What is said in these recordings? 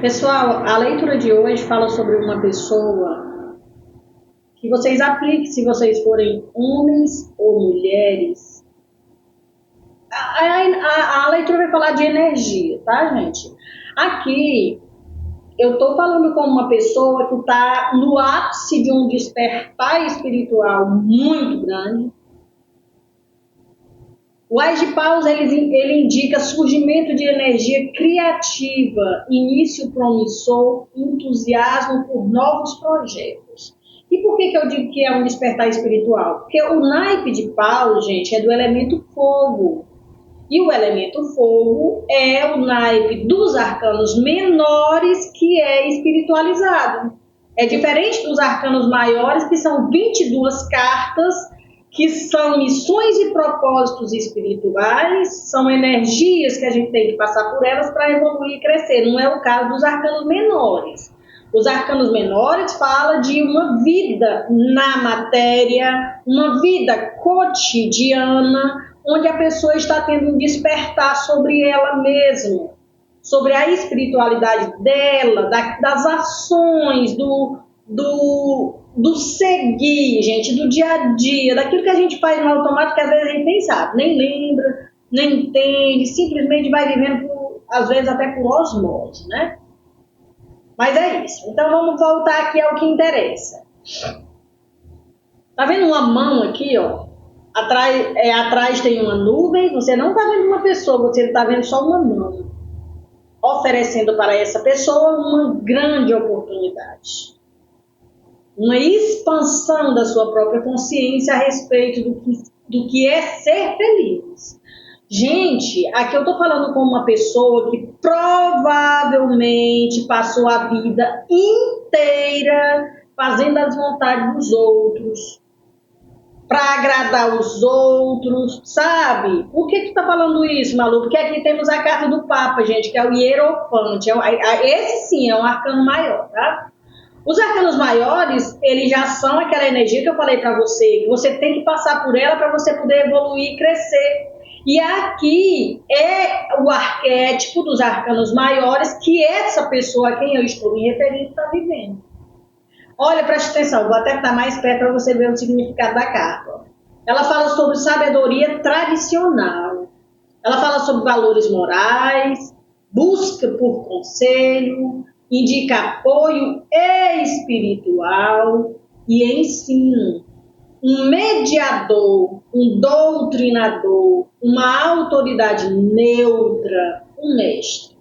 Pessoal, a leitura de hoje fala sobre uma pessoa que vocês apliquem se vocês forem homens ou mulheres. A leitura vai falar de energia, tá, gente? Aqui, eu tô falando com uma pessoa que tá no ápice de um despertar espiritual muito grande. O Ás de Paus, ele indica surgimento de energia criativa, início promissor, entusiasmo por novos projetos. E por que eu digo que é um despertar espiritual? Porque o naipe de Paus, gente, é do elemento fogo. E o elemento fogo é o naipe dos arcanos menores que é espiritualizado. É diferente dos arcanos maiores, que são 22 cartas, que são missões e propósitos espirituais, são energias que a gente tem que passar por elas para evoluir e crescer. Não é o caso dos arcanos menores. Os arcanos menores falam de uma vida na matéria, uma vida cotidiana, onde a pessoa está tendo um despertar sobre ela mesma, sobre a espiritualidade dela, das ações, do seguir, gente, do dia a dia, daquilo que a gente faz no automático, que às vezes a gente nem sabe, nem lembra, nem entende, simplesmente vai vivendo, às vezes até por osmose, né? Mas é isso. Então vamos voltar aqui ao que interessa. Tá vendo uma mão aqui, ó? Atrás tem uma nuvem, você não tá vendo uma pessoa, você tá vendo só uma mão, oferecendo para essa pessoa uma grande oportunidade. Uma expansão da sua própria consciência a respeito do que é ser feliz. Gente, aqui eu tô falando com uma pessoa que provavelmente passou a vida inteira fazendo as vontades dos outros, para agradar os outros, sabe? Por que tu tá falando isso, Malu? Porque aqui temos a carta do Papa, gente, que é o Hierofante. Esse sim é um arcano maior, tá? Os arcanos maiores, eles já são aquela energia que eu falei para você, que você tem que passar por ela para você poder evoluir e crescer. E aqui é o arquétipo dos arcanos maiores que essa pessoa a quem eu estou me referindo está vivendo. Olha, preste atenção, vou até estar mais perto para você ver o significado da carta. Ela fala sobre sabedoria tradicional. Ela fala sobre valores morais, busca por conselho, indica apoio espiritual e ensino. Um mediador, um doutrinador, uma autoridade neutra, um mestre.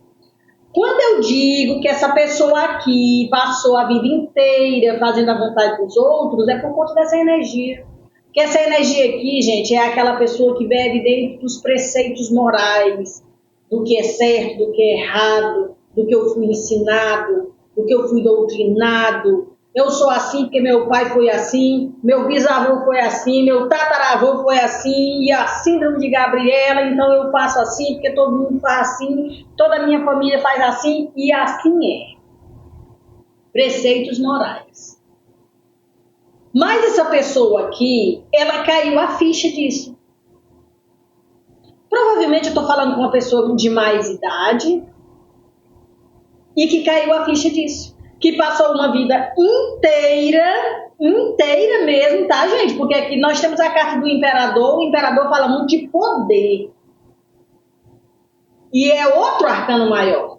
Quando eu digo que essa pessoa aqui passou a vida inteira fazendo a vontade dos outros, é por conta dessa energia. Porque essa energia aqui, gente, é aquela pessoa que vive dentro dos preceitos morais, do que é certo, do que é errado, do que eu fui ensinado, do que eu fui doutrinado. Eu sou assim porque meu pai foi assim, meu bisavô foi assim, meu tataravô foi assim, e a síndrome de Gabriela, então eu faço assim porque todo mundo faz assim, toda a minha família faz assim, e assim é. Preceitos morais. Mas essa pessoa aqui, ela caiu a ficha disso. Provavelmente eu estou falando com uma pessoa de mais idade e que caiu a ficha disso. Que passou uma vida inteira mesmo, tá, gente? Porque aqui nós temos a carta do imperador, o imperador fala muito de poder. E é outro arcano maior.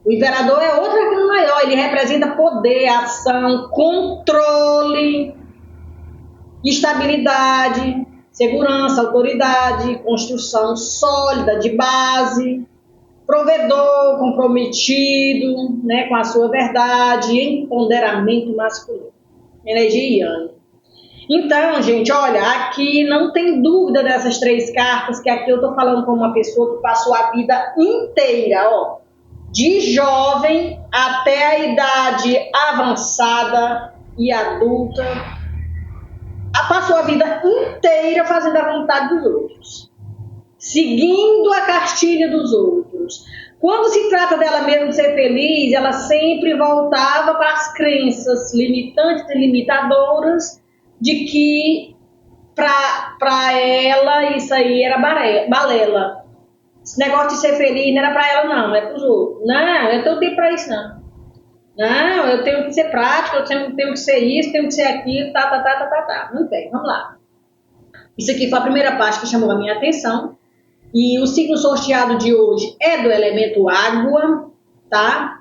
O imperador é outro arcano maior, ele representa poder, ação, controle, estabilidade, segurança, autoridade, construção sólida, de base, provedor, comprometido, né, com a sua verdade, empoderamento masculino, energia yang. Então, gente, olha, aqui não tem dúvida dessas três cartas, que aqui eu tô falando com uma pessoa que passou a vida inteira, ó, de jovem até a idade avançada e adulta, passou a vida inteira fazendo a vontade dos outros, seguindo a cartilha dos outros. Quando se trata dela mesma ser feliz, ela sempre voltava para as crenças limitantes e limitadoras de que para ela isso aí era balela. Esse negócio de ser feliz não era para ela, não, é para os outros. Não, eu tenho tempo para isso, não. Não, eu tenho que ser prática, eu tenho que ser isso, tenho que ser aquilo, tá. Muito bem, vamos lá. Isso aqui foi a primeira parte que chamou a minha atenção. E o signo sorteado de hoje é do elemento água, tá?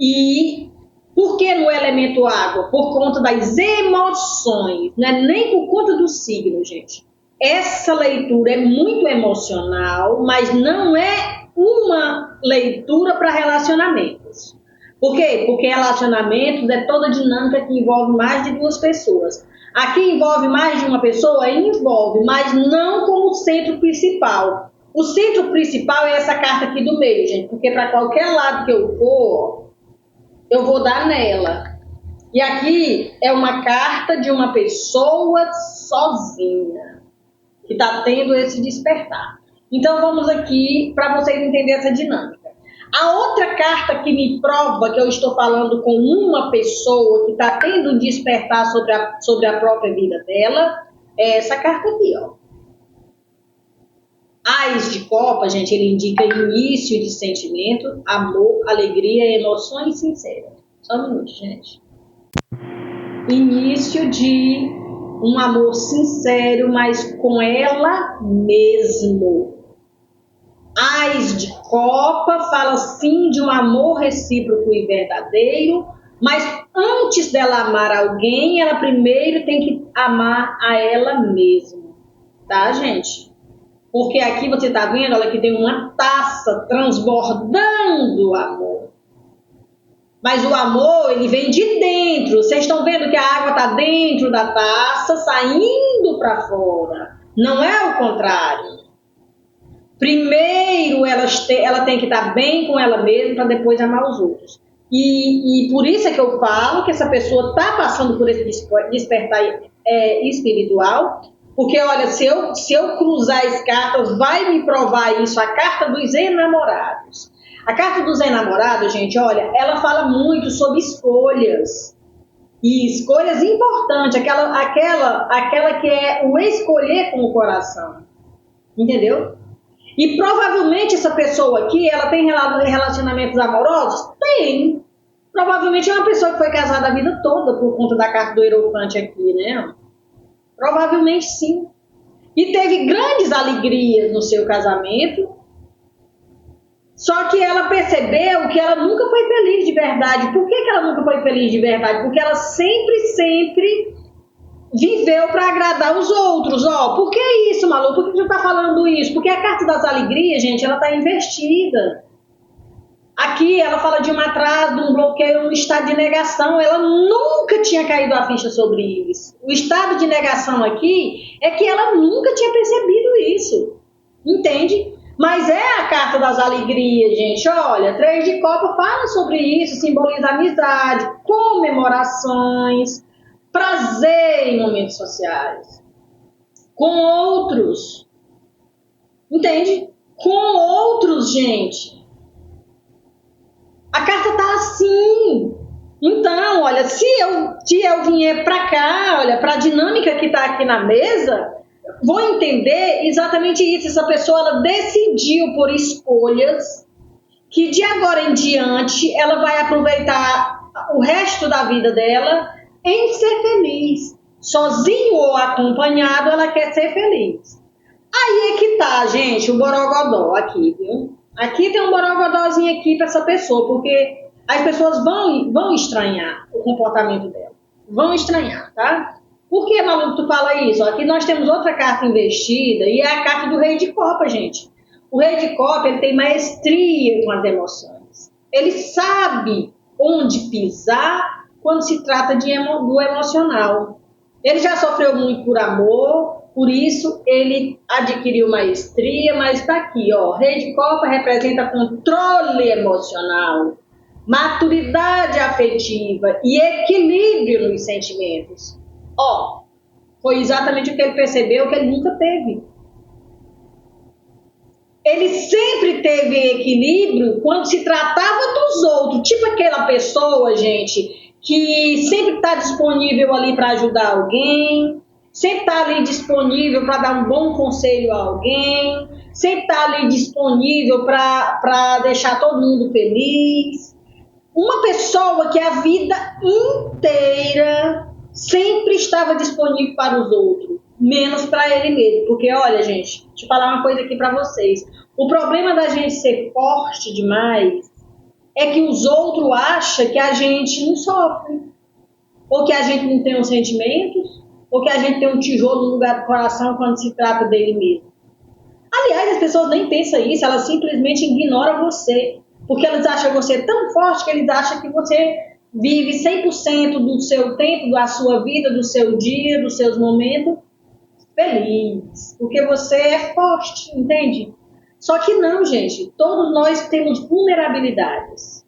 E por que no elemento água? Por conta das emoções, não é nem por conta do signo, gente. Essa leitura é muito emocional, mas não é uma leitura para relacionamentos. Por quê? Porque relacionamentos é toda dinâmica que envolve mais de duas pessoas. Aqui envolve mais de uma pessoa? Envolve, mas não como centro principal. O centro principal é essa carta aqui do meio, gente, porque para qualquer lado que eu for, eu vou dar nela. E aqui é uma carta de uma pessoa sozinha, que está tendo esse despertar. Então vamos aqui para vocês entenderem essa dinâmica. A outra carta que me prova que eu estou falando com uma pessoa que está tendo um despertar sobre a própria vida dela é essa carta aqui, ó. Ás de copa, gente, ele indica início de sentimento, amor, alegria, emoções sinceras. Só um minuto, gente. Início de um amor sincero, mas com ela mesmo. Ás de copa fala sim de um amor recíproco e verdadeiro, mas antes dela amar alguém, ela primeiro tem que amar a ela mesma, tá, gente? Porque aqui você está vendo, olha, que tem uma taça transbordando amor. Mas o amor, ele vem de dentro. Vocês estão vendo que a água está dentro da taça, saindo para fora. Não é o contrário. Primeiro ela tem que estar bem com ela mesma para depois amar os outros. E por isso é que eu falo que essa pessoa está passando por esse despertar espiritual. Porque, olha, se eu cruzar as cartas, vai me provar isso, a carta dos enamorados. A carta dos enamorados, gente, olha, ela fala muito sobre escolhas. E escolhas importantes, aquela que é o escolher com o coração. Entendeu? E provavelmente essa pessoa aqui, ela tem relacionamentos amorosos? Tem. Provavelmente é uma pessoa que foi casada a vida toda por conta da carta do Hierophante aqui, né? Provavelmente sim. E teve grandes alegrias no seu casamento. Só que ela percebeu que ela nunca foi feliz de verdade. Por que ela nunca foi feliz de verdade? Porque ela sempre viveu para agradar os outros. Ó, por que isso, Malu? Por que você está falando isso? Porque a carta das alegrias, gente, ela está investida. Aqui ela fala de um atraso, de um bloqueio, um estado de negação. Ela nunca tinha caído a ficha sobre isso. O estado de negação aqui é que ela nunca tinha percebido isso. Entende? Mas é a carta das alegrias, gente. Olha, 3 de copa fala sobre isso, simboliza amizade, comemorações, prazer em momentos sociais. Com outros. Entende? Com outros, gente. A carta tá assim. Então, olha, se eu vier para cá, olha, para a dinâmica que tá aqui na mesa, vou entender exatamente isso. Essa pessoa, ela decidiu por escolhas que de agora em diante ela vai aproveitar o resto da vida dela em ser feliz. Sozinho ou acompanhado, ela quer ser feliz. Aí é que tá, gente, o borogodó aqui, viu? Aqui tem um borogodózinho aqui para essa pessoa, porque as pessoas vão estranhar o comportamento dela. Vão estranhar, tá? Por que, Malu, tu fala isso? Aqui nós temos outra carta investida e é a carta do Rei de Copa, gente. O Rei de Copa, ele tem maestria com as emoções. Ele sabe onde pisar quando se trata do emocional. Ele já sofreu muito por amor, por isso ele adquiriu maestria, mas está aqui, ó. Rei de Copa representa controle emocional, maturidade afetiva e equilíbrio nos sentimentos. Ó, foi exatamente o que ele percebeu que ele nunca teve. Ele sempre teve equilíbrio quando se tratava dos outros, tipo aquela pessoa, gente, que sempre está disponível ali para ajudar alguém, sempre está ali disponível para dar um bom conselho a alguém, sempre está ali disponível para deixar todo mundo feliz. Uma pessoa que a vida inteira sempre estava disponível para os outros, menos para ele mesmo. Porque, olha, gente, deixa eu falar uma coisa aqui para vocês. O problema da gente ser forte demais é que os outros acham que a gente não sofre, ou que a gente não tem os sentimentos, ou que a gente tem um tijolo no lugar do coração quando se trata dele mesmo. Aliás, as pessoas nem pensam isso, elas simplesmente ignoram você, porque elas acham você tão forte que eles acham que você vive 100% do seu tempo, da sua vida, do seu dia, dos seus momentos, feliz, porque você é forte, entende? Só que não, gente, todos nós temos vulnerabilidades.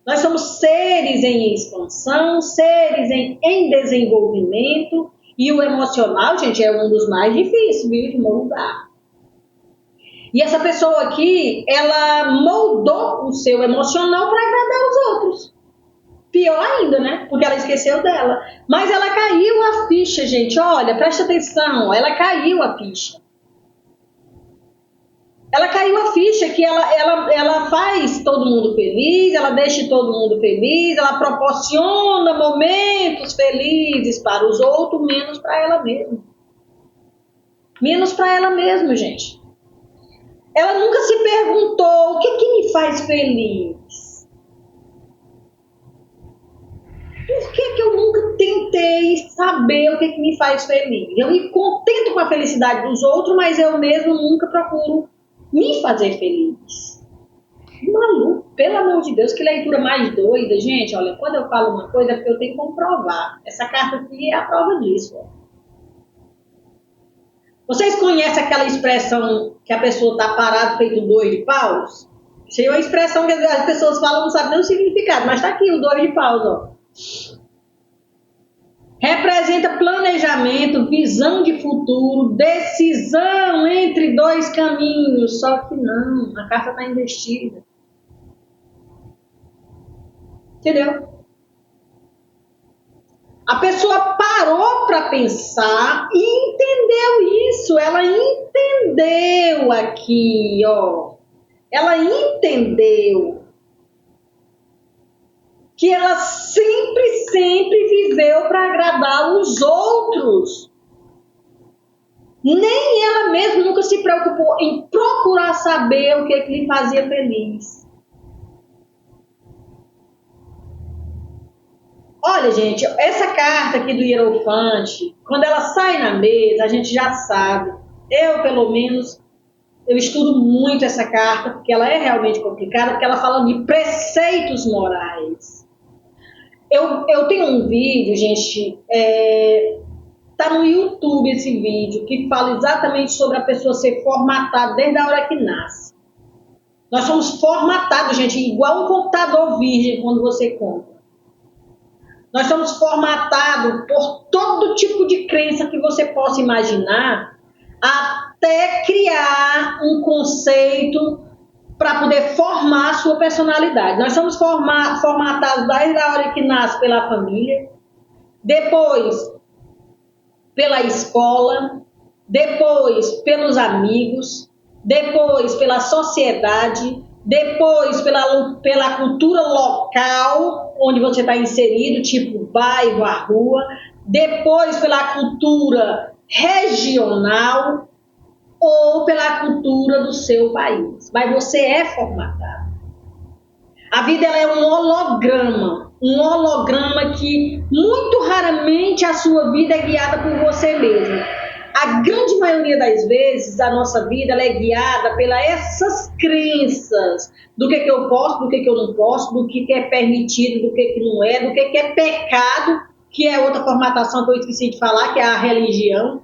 Nós somos seres em expansão, seres em desenvolvimento, e o emocional, gente, é um dos mais difíceis, viu, de moldar. E essa pessoa aqui, ela moldou o seu emocional para agradar os outros. Pior ainda, né? Porque ela esqueceu dela. Mas ela caiu a ficha, gente. Olha, presta atenção, ela caiu a ficha. Ela caiu a ficha que ela faz todo mundo feliz, ela deixa todo mundo feliz, ela proporciona momentos felizes para os outros, menos para ela mesma. Menos para ela mesma, gente. Ela nunca se perguntou o que me faz feliz. Por que eu nunca tentei saber o que me faz feliz? Eu me contento com a felicidade dos outros, mas eu mesmo nunca procuro me fazer feliz. Maluco, pelo amor de Deus, que leitura mais doida, gente. Olha, quando eu falo uma coisa é porque eu tenho que comprovar. Essa carta aqui é a prova disso. Ó. Vocês conhecem aquela expressão que a pessoa está parada feito dois de paus? Isso é uma expressão que as pessoas falam, não sabem nem o significado, mas está aqui o dois de paus, ó. Representa planejamento, visão de futuro, decisão entre dois caminhos. Só que não, a carta está investida. Entendeu? A pessoa parou para pensar e entendeu isso. Ela entendeu aqui, ó. Ela entendeu que ela sempre viveu para agradar os outros. Nem ela mesma nunca se preocupou em procurar saber o que lhe fazia feliz. Olha, gente, essa carta aqui do Hierofante, quando ela sai na mesa, a gente já sabe. Eu, pelo menos, eu estudo muito essa carta, porque ela é realmente complicada, porque ela fala de preceitos morais. Eu tenho um vídeo, gente, tá no YouTube esse vídeo, que fala exatamente sobre a pessoa ser formatada desde a hora que nasce. Nós somos formatados, gente, igual um computador virgem quando você compra. Nós somos formatados por todo tipo de crença que você possa imaginar, até criar um conceito para poder formar a sua personalidade. Nós somos formatados desde a hora que nasce pela família, depois pela escola, depois pelos amigos, depois pela sociedade, depois pela cultura local onde você está inserido, tipo o bairro, a rua, depois pela cultura regional ou pela cultura do seu país. Mas você é formatado. A vida ela é um holograma que muito raramente a sua vida é guiada por você mesmo. A grande maioria das vezes a nossa vida ela é guiada pelas essas crenças do que eu posso, do que eu não posso, do que é permitido, do que não é, do que é pecado, que é outra formatação que eu esqueci de falar, que é a religião,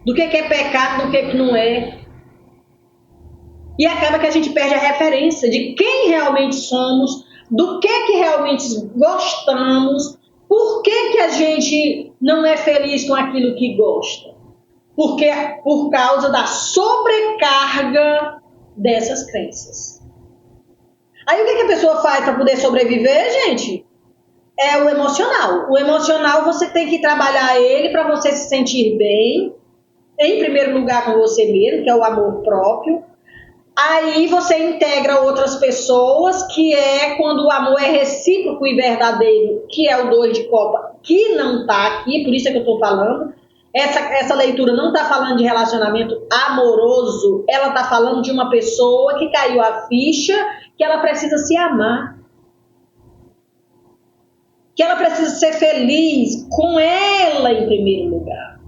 do que é pecado, do que não é. E acaba que a gente perde a referência de quem realmente somos, do que realmente gostamos, por que a gente não é feliz com aquilo que gosta. Porque por causa da sobrecarga dessas crenças. Aí o que a pessoa faz para poder sobreviver, gente? É o emocional. O emocional você tem que trabalhar ele para você se sentir bem, em primeiro lugar com você mesmo, que é o amor próprio. Aí você integra outras pessoas, que é quando o amor é recíproco e verdadeiro, que é o 2 de copa, que não está aqui, por isso é que eu estou falando. Essa leitura não está falando de relacionamento amoroso, ela está falando de uma pessoa que caiu a ficha, que ela precisa se amar, que ela precisa ser feliz com ela em primeiro lugar.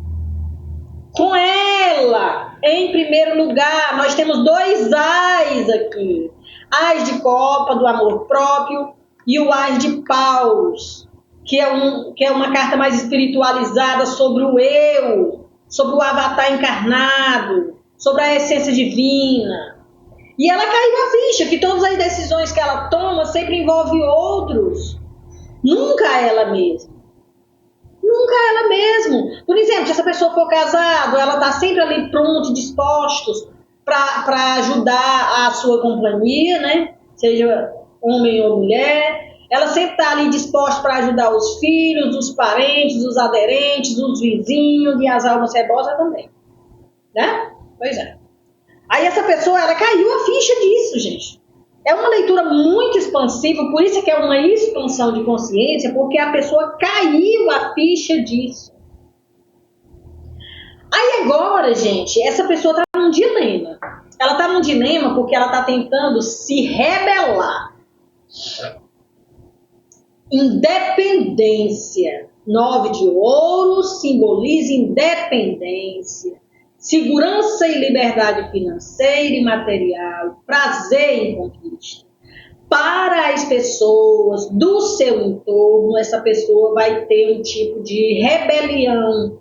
Com ela em primeiro lugar. Nós temos 2 ás aqui: ás de copa do amor próprio e o ás de paus, que é uma carta mais espiritualizada sobre o eu, sobre o avatar encarnado, sobre a essência divina. E ela caiu a ficha que todas as decisões que ela toma sempre envolvem outros, nunca ela mesma. Nunca ela mesmo. Por exemplo, se essa pessoa for casada, ela está sempre ali pronta, dispostos para ajudar a sua companhia, né? Seja homem ou mulher. Ela sempre está ali disposta para ajudar os filhos, os parentes, os aderentes, os vizinhos e as almas cebosas também, né? Pois é. Aí essa pessoa, ela caiu a ficha disso, gente. É uma leitura muito expansiva, por isso é que é uma expansão de consciência, porque a pessoa caiu a ficha disso. Aí agora, gente, essa pessoa está num dilema. Ela está num dilema porque ela está tentando se rebelar. Independência. 9 de ouro simboliza independência, segurança e liberdade financeira e material, prazer em conquista. Para as pessoas do seu entorno, essa pessoa vai ter um tipo de rebelião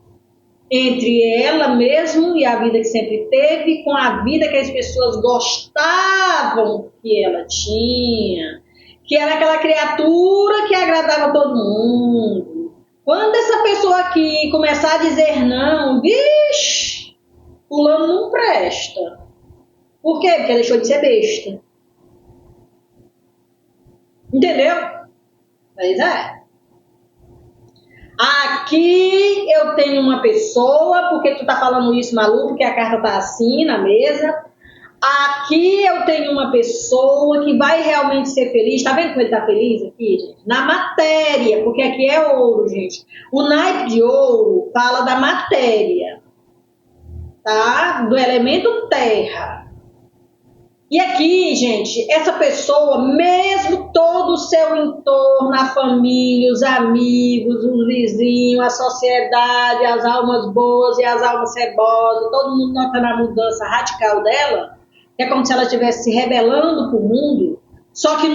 entre ela mesma e a vida que sempre teve, com a vida que as pessoas gostavam que ela tinha, que era aquela criatura que agradava todo mundo. Quando essa pessoa aqui começar a dizer não, vixe, fulano não presta. Por quê? Porque deixou de ser besta. Entendeu? Pois é. Aqui eu tenho uma pessoa, porque tu tá falando isso, Malu, porque a carta tá assim na mesa. Aqui eu tenho uma pessoa que vai realmente ser feliz. Tá vendo como ele tá feliz aqui, gente? Na matéria, porque aqui é ouro, gente. O naipe de ouro fala da matéria, tá? Do elemento terra. E aqui, gente, essa pessoa, mesmo todo o seu entorno, a família, os amigos, os vizinhos, a sociedade, as almas boas e as almas cebosas, todo mundo notando a mudança radical dela, que é como se ela estivesse se rebelando para o mundo, só que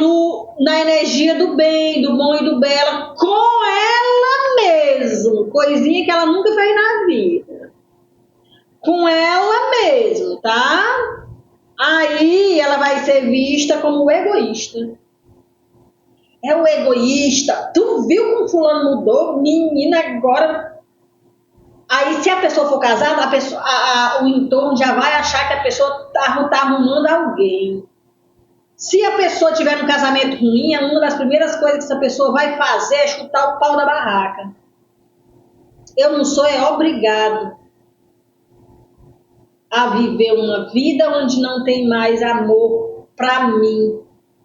na energia do bem, do bom e do belo, com ela mesma, coisinha que ela nunca fez na vida. Com ela mesma, tá? Aí ela vai ser vista como egoísta. É o egoísta. Tu viu como fulano mudou? Menina, agora... Aí se a pessoa for casada, o entorno já vai achar que a pessoa tá arrumando alguém. Se a pessoa tiver um casamento ruim, uma das primeiras coisas que essa pessoa vai fazer é chutar o pau da barraca. Eu não sou obrigado a viver uma vida onde não tem mais amor para mim.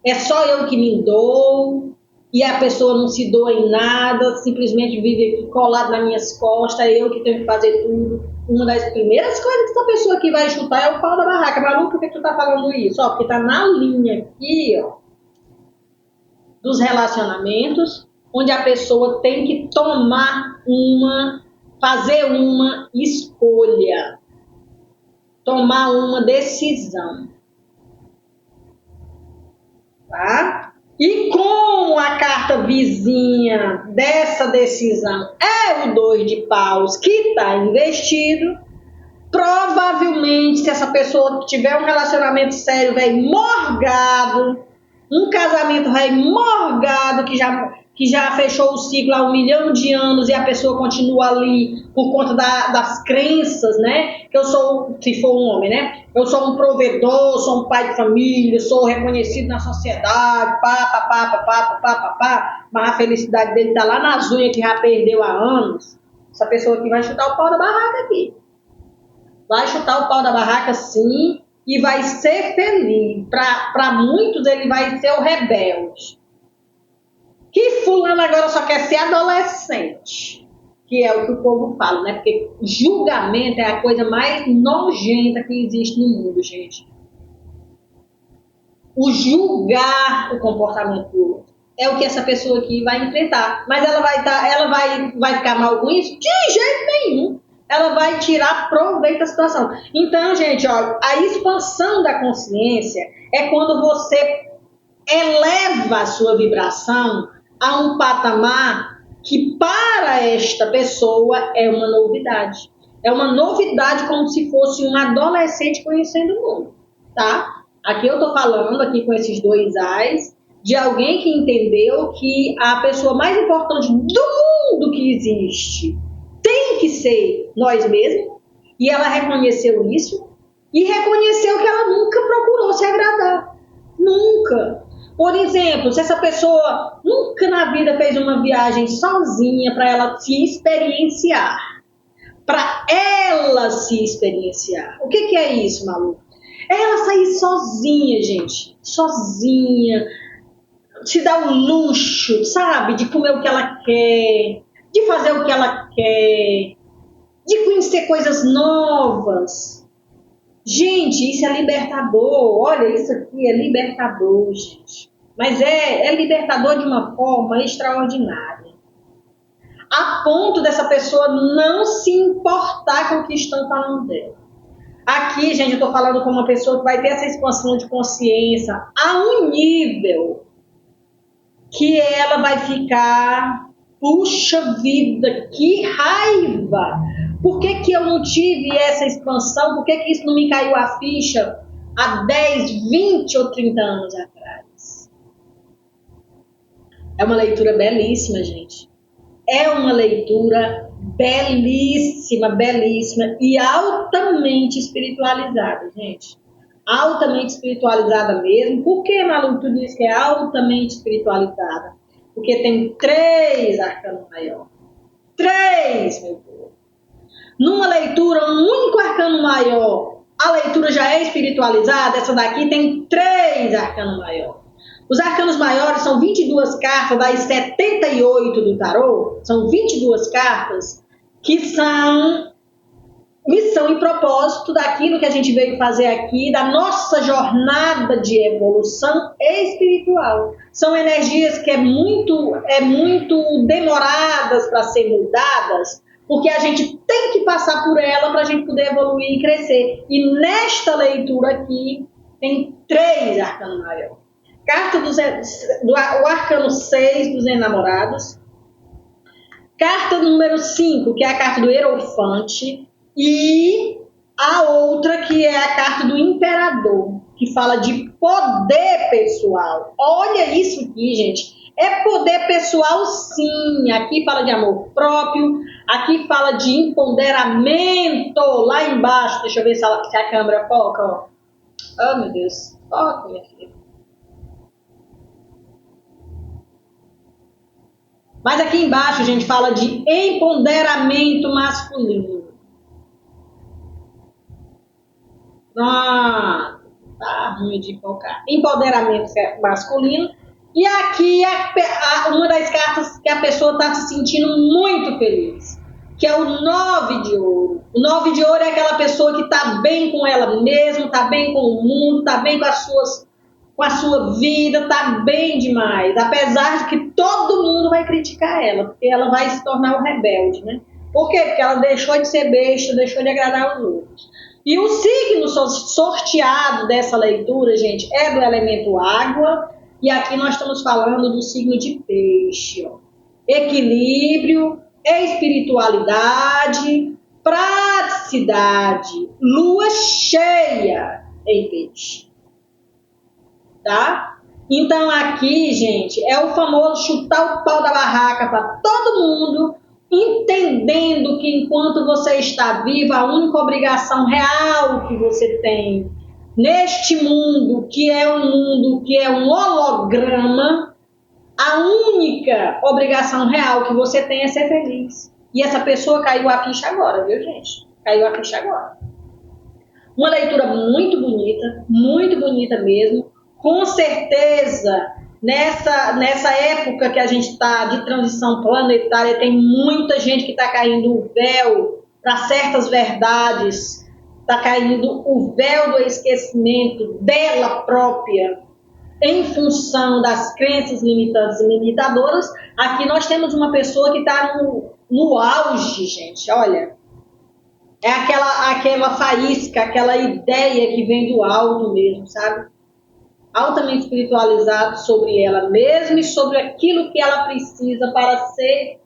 É só eu que me dou e a pessoa não se doa em nada, simplesmente vive aqui colado nas minhas costas, eu que tenho que fazer tudo. Uma das primeiras coisas que essa pessoa aqui vai chutar é o pau da barraca. Malu, por que tu tá falando isso? Ó, porque tá na linha aqui, ó, dos relacionamentos, onde a pessoa tem que fazer uma escolha. Tomar uma decisão, tá? E como a carta vizinha dessa decisão é o 2 de paus que está investido, provavelmente se essa pessoa tiver um relacionamento sério, vai morgado, um casamento vai morgado, que já fechou o ciclo há 1 milhão de anos e a pessoa continua ali por conta das crenças, né? Que eu sou, se for um homem, né? Eu sou um provedor, sou um pai de família, sou reconhecido na sociedade, mas a felicidade dele tá lá nas unhas que já perdeu há anos. Essa pessoa aqui vai chutar o pau da barraca aqui. vai chutar o pau da barraca sim e vai ser feliz. Para muitos ele vai ser o rebelde. Que fulano agora só quer ser adolescente, que é o que o povo fala, né? Porque julgamento é a coisa mais nojenta que existe no mundo, gente. O julgar o comportamento do outro é o que essa pessoa aqui vai enfrentar. Mas ela vai ficar mal com isso? De jeito nenhum. Ela vai tirar proveito da situação. Então, gente, ó, a expansão da consciência é quando você eleva a sua vibração a um patamar que para esta pessoa é uma novidade. É uma novidade como se fosse um adolescente conhecendo o mundo, tá? Aqui eu tô falando aqui com esses dois ais de alguém que entendeu que a pessoa mais importante do mundo que existe tem que ser nós mesmos, e ela reconheceu isso e reconheceu que ela nunca procurou se agradar. Nunca. Por exemplo, se essa pessoa nunca na vida fez uma viagem sozinha para ela se experienciar, para ela se experienciar. O que é isso, Malu? É ela sair sozinha, gente. Sozinha. Se dar o luxo, sabe? De comer o que ela quer, de fazer o que ela quer, de conhecer coisas novas. Gente, isso é libertador. Olha, isso aqui é libertador, gente. Mas é libertador de uma forma extraordinária. A ponto dessa pessoa não se importar com o que estão falando dela. Aqui, gente, eu estou falando com uma pessoa que vai ter essa expansão de consciência a um nível que ela vai ficar, puxa vida, que raiva! Por que eu não tive essa expansão? Por que isso não me caiu a ficha há 10, 20 ou 30 anos atrás? É uma leitura belíssima, gente. É uma leitura belíssima, belíssima e altamente espiritualizada, gente. Altamente espiritualizada mesmo. Por que, Malu, tu diz que é altamente espiritualizada? Porque tem 3 arcanos maiores. 3, meu povo. Numa leitura, um único arcano maior, a leitura já é espiritualizada. Essa daqui tem 3 arcanos maiores. Os arcanos maiores são 22 cartas das 78 do tarô. São 22 cartas que são missão e propósito daquilo que a gente veio fazer aqui, da nossa jornada de evolução espiritual. São energias que é muito demoradas para ser mudadas, porque a gente tem que passar por ela para a gente poder evoluir e crescer. E nesta leitura aqui tem 3 arcanos maiores. Carta o arcano 6 dos enamorados. Carta número 5, que é a carta do Hierofante. E a outra, que é a carta do Imperador, que fala de poder pessoal. Olha isso aqui, gente. É poder pessoal, sim. Aqui fala de amor próprio. Aqui fala de empoderamento. Lá embaixo, deixa eu ver se a câmera foca. Ó. Oh, meu Deus. Foca, minha filha. Mas aqui embaixo, gente, fala de empoderamento masculino. Tá ruim de focar. Empoderamento masculino. E aqui uma das cartas que a pessoa está se sentindo muito feliz, que é o 9 de ouro. O 9 de ouro é aquela pessoa que está bem com ela mesma, está bem com o mundo, está bem com a sua vida, está bem demais. Apesar de que todo mundo vai criticar ela, porque ela vai se tornar um rebelde, né? Por quê? Porque ela deixou de ser besta, deixou de agradar os outros. E o signo sorteado dessa leitura, gente, é do elemento água. E aqui nós estamos falando do signo de peixe. Ó. Equilíbrio, espiritualidade, praticidade, lua cheia em peixe. Tá? Então aqui, gente, é o famoso chutar o pau da barraca para todo mundo, entendendo que enquanto você está viva, a única obrigação real que você tem neste mundo, que é um holograma, a única obrigação real que você tem é ser feliz. E essa pessoa caiu a ficha agora, viu, gente? Caiu a ficha agora. Uma leitura muito bonita mesmo. Com certeza, nessa época que a gente está de transição planetária, tem muita gente que está caindo o véu para certas verdades, está caindo o véu do esquecimento dela própria, em função das crenças limitantes e limitadoras. Aqui nós temos uma pessoa que está no auge, gente, olha. É aquela faísca, aquela ideia que vem do alto mesmo, sabe? Altamente espiritualizado sobre ela mesma e sobre aquilo que ela precisa para ser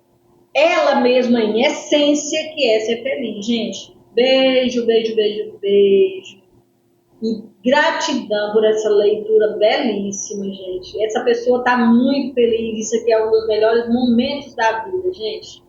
ela mesma em essência, que é ser feliz, gente. Beijo, beijo, beijo, beijo. E gratidão por essa leitura belíssima, gente. Essa pessoa está muito feliz. Isso aqui é um dos melhores momentos da vida, gente.